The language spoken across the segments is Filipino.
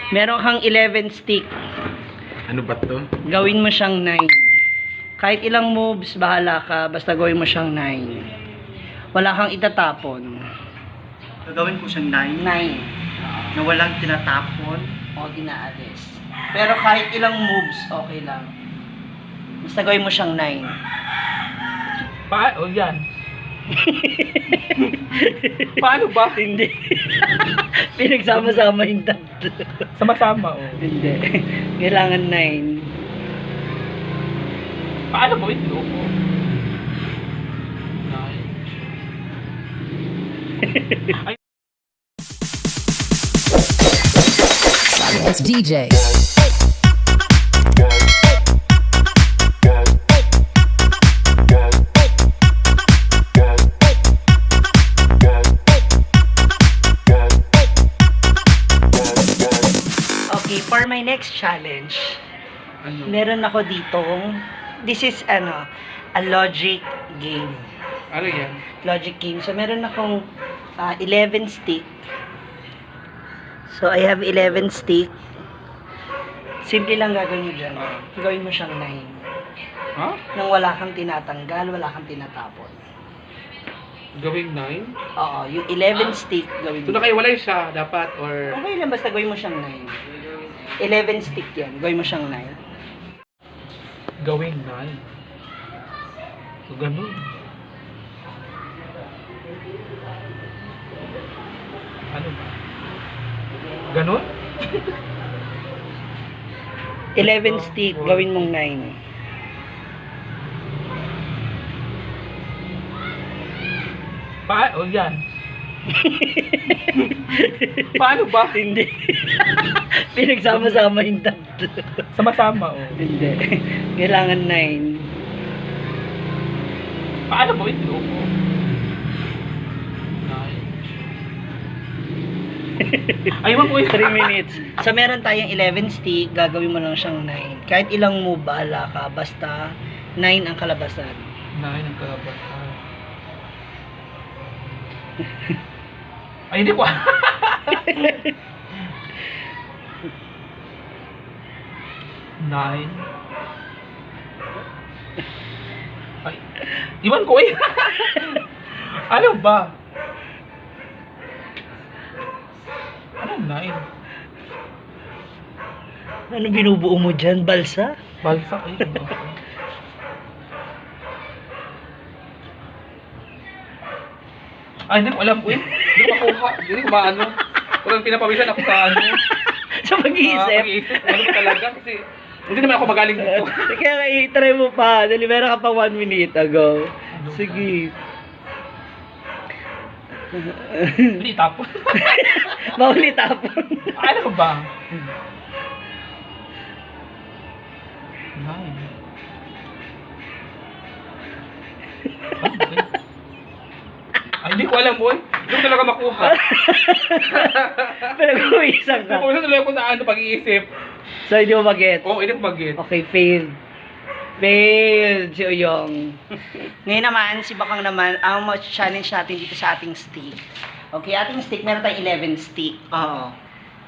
Meron kang 11 stick. Ano ba to? Gawin mo siyang 9. Kahit ilang moves, bahala ka. Basta gawin mo siyang 9. Wala kang itatapon. Gagawin ko siyang 9 9. na walang tinatapon. O dinaalis. Pero kahit ilang moves, okay lang. Basta gawin mo siyang 9. O yan. Paano ba? Hindi. Pinagsama-sama yung tatlo. Sama-sama, oh. Hindi. Kailangan 9. Paano ba ito? Ay. It's DJ. Okay, for my next challenge, Ano? meron ako ditong, this is a logic game. Ano yan? Logic game. So, meron akong 11 stick. So, I have 11 stick. Simple lang gagawin mo dyan. Gawin mo siyang 9. Ha? Nang wala kang tinatanggal, wala kang tinatapon. Gawing 9? Oo, yung 11 stick, gawin Ito mo. na kayo walay siya, dapat, or... Okay lang, basta gawin mo siyang 9. 11 stick yan, gawin mo siyang 9. Gawing 9. So, ganun. Ano ba? Ganun? 11 stick, gawin mong 9. O yan. Paano ba? Hindi. Pinagsama-sama yung tatlo. Sama-sama, oh. Hindi. Kailangan 9. Paano ba ito? 9. Ay, wag mo 3 minutes. So, meron tayong 11 stick, gagawin mo lang siyang 9. Kahit ilang move, bahala ka. Basta 9 ang kalabasan. 9 ang kalabasan. Ay, hindi ko. 9. Ay, iwan ko eh. Ano ba? Anong 9? Ano binubuo mo dyan? Balsa? Balsa ay. Ay, hindi ko alam po eh. Hindi ko makuha. Hindi ko maano. Kung pinapawisan ako sa ano. Sa pag-iisip? Pag-iisip. Ano ba talaga? Kasi hindi naman ako magaling dito. Kaya i-try mo pa. Dali, meron ka pang 1 minute ago. Sige. Hindi tapon. Mauli tapon. Ano ba? 9. Ano ba eh? Ay, hindi ko alam, boy. Hindi ko talaga makuha. Pero gumisang Hindi ka. ko talaga ko sa ano pag-iisip. So, hindi mo mag-get. Oo, hindi ko mag-get. Okay, failed. Failed si Uyong. Ngayon naman, si Bakang naman, ang challenge natin dito sa ating stick. Okay, ating stick, meron tayong 11 stick. Oo.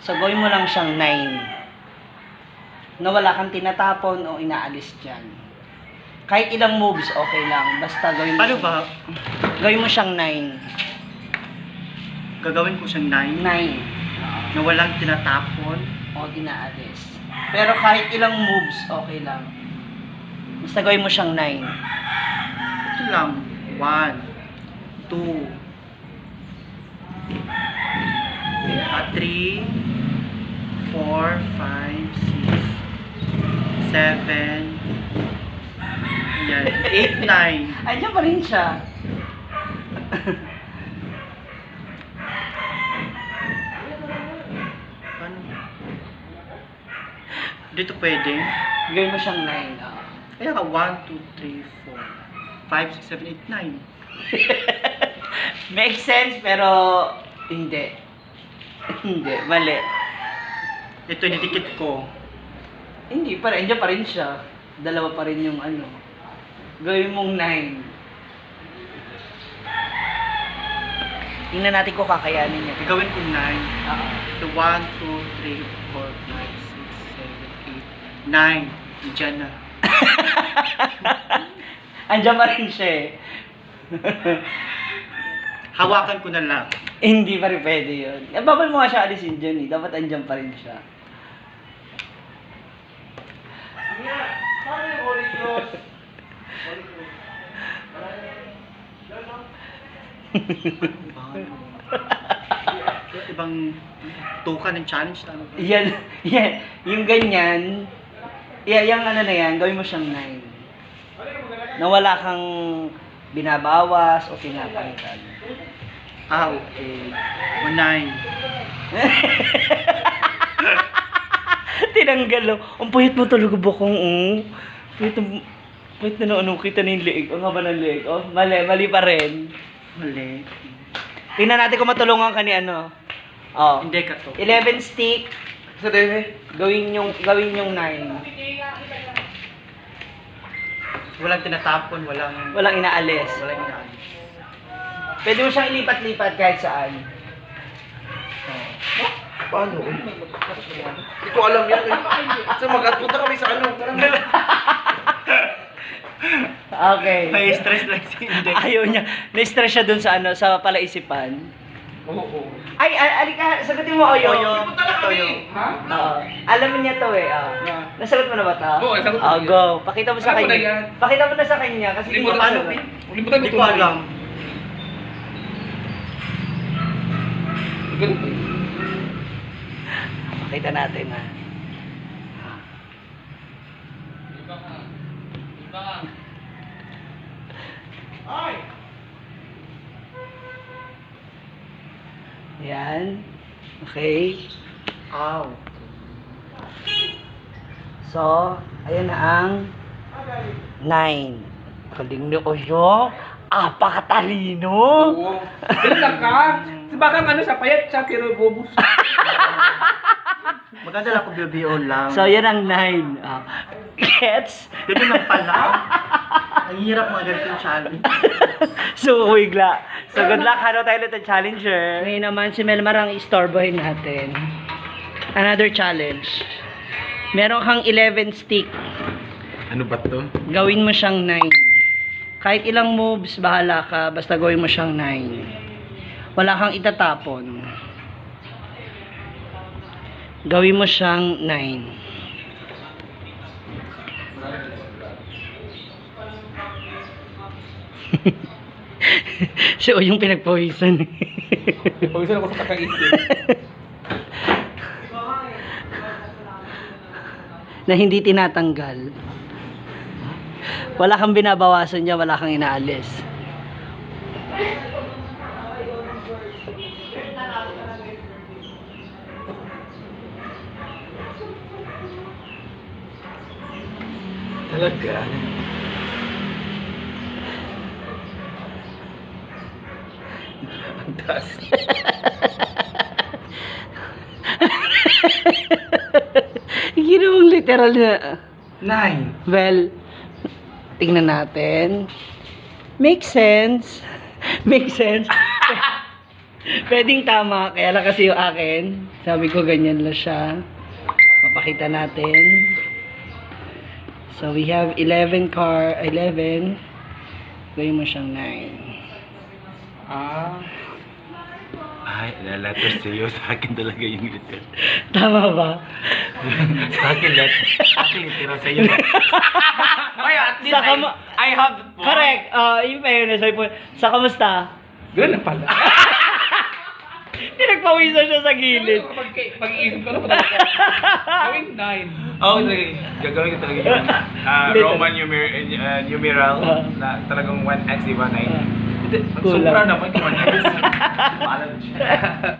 So, gawin mo lang siyang 9. Na wala kang tinatapon o inaalis dyan. Kahit ilang moves, okay lang. Basta gawin mo Paano siyang- ba? Gawin mo siyang 9. Gagawin ko siyang 9 9. na walang tinatapon. O dinaalis. Pero kahit ilang moves, okay lang. Basta gawin mo siyang 9. Ito lang. 1, 2, 3, 4, 5, 6, 7, yan, 8, 9. Andiyan pa rin siya. Paano? Dito pwede. Gawin mo siyang 9. Kaya ka 1, 2, 3, 4, 5, 6, 7, 8, 9. Makes sense, pero hindi. Hindi, mali. Ito inikit ko. Hindi pa rin, andiyan pa rin siya. Dalawa pa rin yung ano. Gawin mong 9. Tingnan natin kung kakayanin niya. Gawin ko 9. Oo. So, 1, 2, 3, 4, 5, 6, 7, 8, 9. Diyan na. Andiyan pa rin siya eh. Hawakan ko na lang. Hindi pa rin pwede yun. Babal mo nga siya alisin dyan eh. Dapat andyan pa rin siya. Ibang tuka ng challenge. Tama ba? Yan. Yung ganyan. Yung ano na yan, gawin mo siyang 9. Na wala kang binabawas o pinapalitan. Okay. 9. Tinanggal lo. Ang payat mo talaga bukong payat na ano, kita na yung leeg. Ang haba ng leeg. Oh, mali pa rin. Mali. Tingnan natin kung matulungan ka ni ano. Oh. Hindi ka to. 11 stick. Sa gawin yung 9. Walang tinatapon, walang Walang inaalis. inaalis. Pwede mo siyang ilipat-lipat kahit saan. Paano? Hindi ko alam yan eh. So magpunta kami sa ano. Okay. May stress lang si Index. Ayaw niya. Na-stress siya dun sa ano, sa palaisipan. Oo. Ay, alika, sagutin mo, Oyo. Punta na kami. Ha? Oo. Alam niya to eh. Nasagot mo na ba to? Oo, nasagot ko Oh, na yan. go. Pakita mo sa Alam ko kanya. na yan. Pakita mo na sa kanya kasi hindi Limutan ko ko. nasagot. Limutan Hindi ko alam. Pakita natin ha. Yan. Okay. Ow. So, ayan na ang 9. Galing ni Oyo. Apakatalino. Oo. Ganun ka. Sabagam ano sa payat siya pero bobos. Maganda lang kung BBO lang. So, yan ang 9. Gets? Ganun lang pala. Ang hirap mga ganitong challenge. So, bigla. So, good luck. Hano tayo ulit ang challenger. Ngayon naman, si Melmar ang istorbohin natin. Another challenge. Meron kang 11 stick. Ano ba to? Gawin mo siyang 9. Kahit ilang moves, bahala ka. Basta gawin mo siyang 9. Wala kang itatapon. Gawin mo siyang 9. So, yung pinagpawisan. Pawisan ako sa kakaisip. Na hindi tinatanggal. Wala kang binabawasan niya, wala kang inaalis. Talaga? Ang taas. Ginawang literal na. 9. Well, tingnan natin. Makes sense. Makes sense. Pwedeng tama, kaya lang kasi yung akin. Sabi ko ganyan lang siya. Papakita natin. So we have 11. Gawin mo siyang 9. Ay, letter sa'yo. Sa akin talaga yung letter. Tama ba? Sa akin letter sa'yo. Ay, at least Sa kama- I have the point. Correct. Yung fairness. Sa kamusta? Ganun na pala. Pinagpawisan siya sa gilid. Pag-iisip ko na pala. Gawin 9. Oo, gagawin ko talaga yung Roman numeral na talagang 1x diba 9. Hindi, Kulang. sobra naman yung 1x. Paalam siya.